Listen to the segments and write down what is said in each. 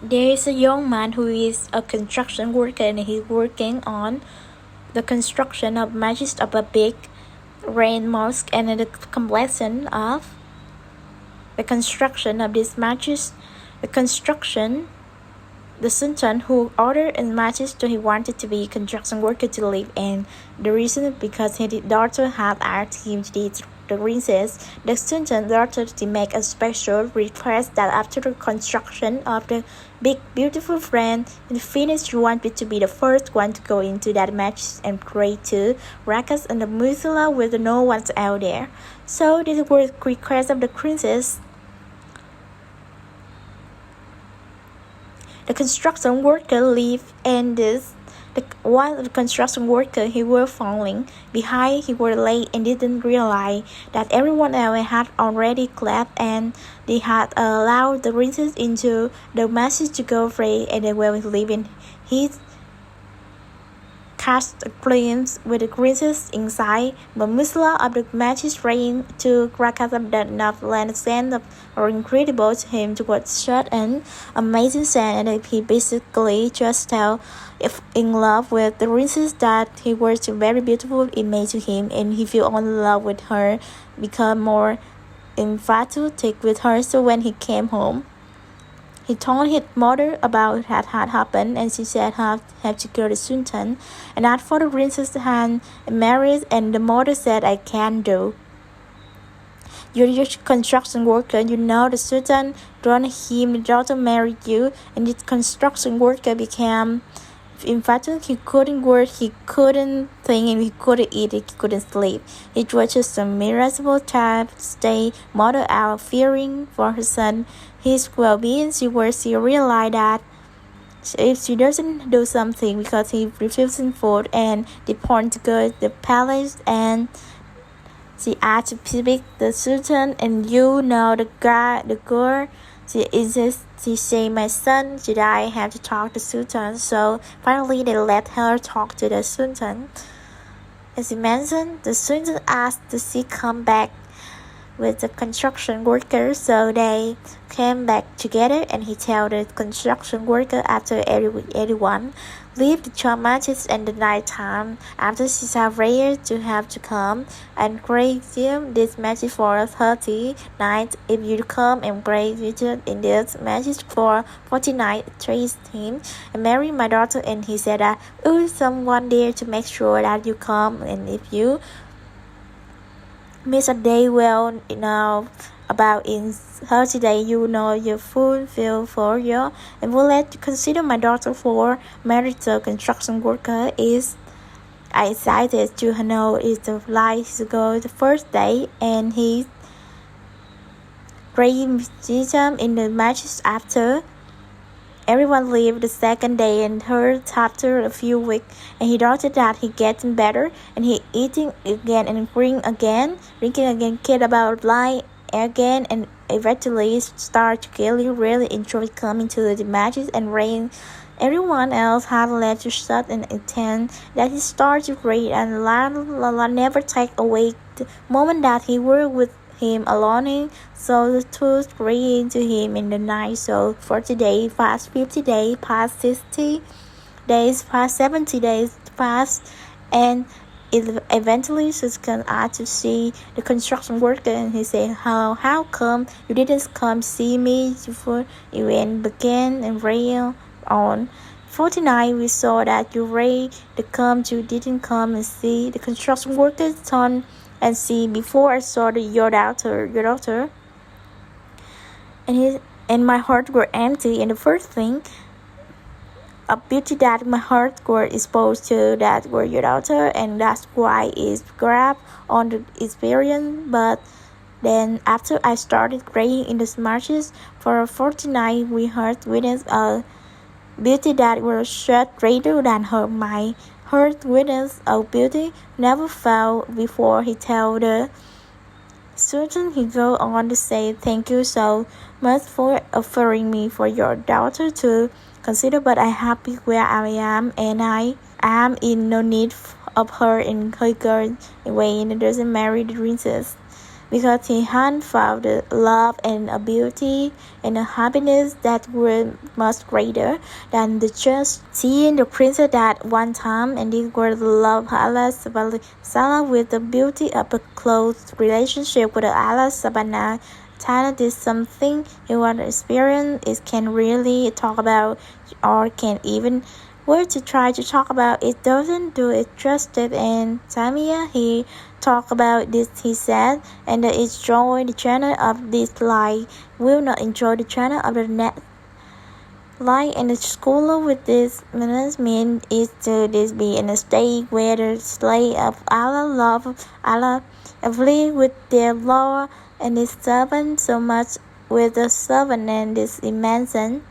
There is a young man who is a construction worker and he's working on the construction of matches of a big rain mosque, and the completion of the construction of these matches, the sultan who ordered in matches to he wanted to be a construction worker to live, and the reason because his daughter had asked him to teach the princess. The sultan daughter to make a special request that after the construction of the big beautiful frame is finished, she wanted to be the first one to go into that match and pray to Rakas and the Musala with no one out there. So this was request of the princess. The construction worker lived and while the construction worker he was falling behind, he was late and didn't realize that everyone else had already clapped and they had allowed the princess into the message to go free, and they were leaving. He cast a glimpse with the princess inside, but Musla of the magic ran to Rakazam did not land send or incredible to him to what such an amazing scene, and he basically just fell in love with the princess that he was a very beautiful image to him, and he fell in love with her, become more infatuated with her. So when he came home, he told his mother about what had happened, and she said have to go to Sultan and ask for the princess hand married, and the mother said I can't do. You're a construction worker, you know the Sultan wanted him daughter marry you, and this construction worker became infatuated. He couldn't work, he couldn't think, and he couldn't eat, he couldn't sleep. It was just a miserable time to stay mother out fearing for her son his well-being. She realized that if she doesn't do something because he refusing food and they point to go to the palace, and she asked to speak the sultan, and you know the girl, she insists. She say, my son, should I have to talk to sultan? So finally they let her talk to the sultan. As he mentioned, the sultan asked to see come back with the construction workers, so they came back together, and he told the construction worker after everyone leave the job matches in the night time after she saw Raya to have to come and pray him this matches for 30 nights. If you come and pray Richard in this matches for 40 nights, trace him and marry my daughter. And he said that someone there to make sure that you come, and if you miss a day, well, about in 30 days, you know your full feel for you, and will let you consider my daughter for marriage to construction worker. Is I excited to know is the life to go the first day, and he praying in the matches after. Everyone leave the second day and heard after a few weeks, and he thought that he getting better, and he eating again and drinking again, kid about life again, and eventually start to really enjoy coming to the matches and rain. Everyone else had left to shut and attend that he started to read, and La never take away the moment that he were with him alone, so the truth praying to him in the night. So 40 days past, 50 days past, 60 days past, 70 days past, and eventually Susan asked to see the construction worker, and he said, how come you didn't come see me before event began? And rail on 49 we saw that you ready to come, you didn't come and see the construction worker's son and see before I saw your daughter, and my heart were empty, and the first thing a beauty that my heart were exposed to that were your daughter, and that's why it's grabbed on the experience. But then after I started praying in the marches for 49 we heard witness a beauty that was shed greater than her. My heart witness of beauty never felt before. He told the Sultan, he go on to say, thank you so much for offering me for your daughter to consider, but I'm happy where I am, and I am in no need of her in her girl way, and doesn't marry the princess. because he had found a love and a beauty and a happiness that were much greater than the just seeing the princess at one time, and this was the love Allah Salah with the beauty of a close relationship with Allah Subhanahu Talent is something you want to experience. It can really talk about or can even were to try to talk about it doesn't do it justice. And Tamia he talked about this, he said, and that it's join the channel of this life will not enjoy the channel of the next life, and the school with this management is to this be in a state where the slave of Allah love Allah affiliate with their Lord and his servant so much with the servant and this mentioned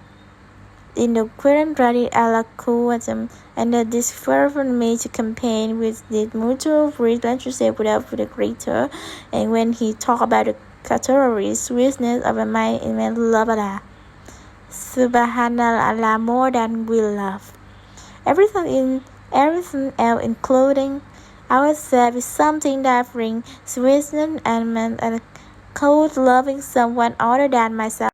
in the current rally Alaquism, and this fervent made to campaign with the mutual relationship without the greater. And when he talked about the category sweetness of a mind in love Allah, Subhanallah more than we love. Everything else, including ourselves, is something that brings sweetness and cold loving someone other than myself.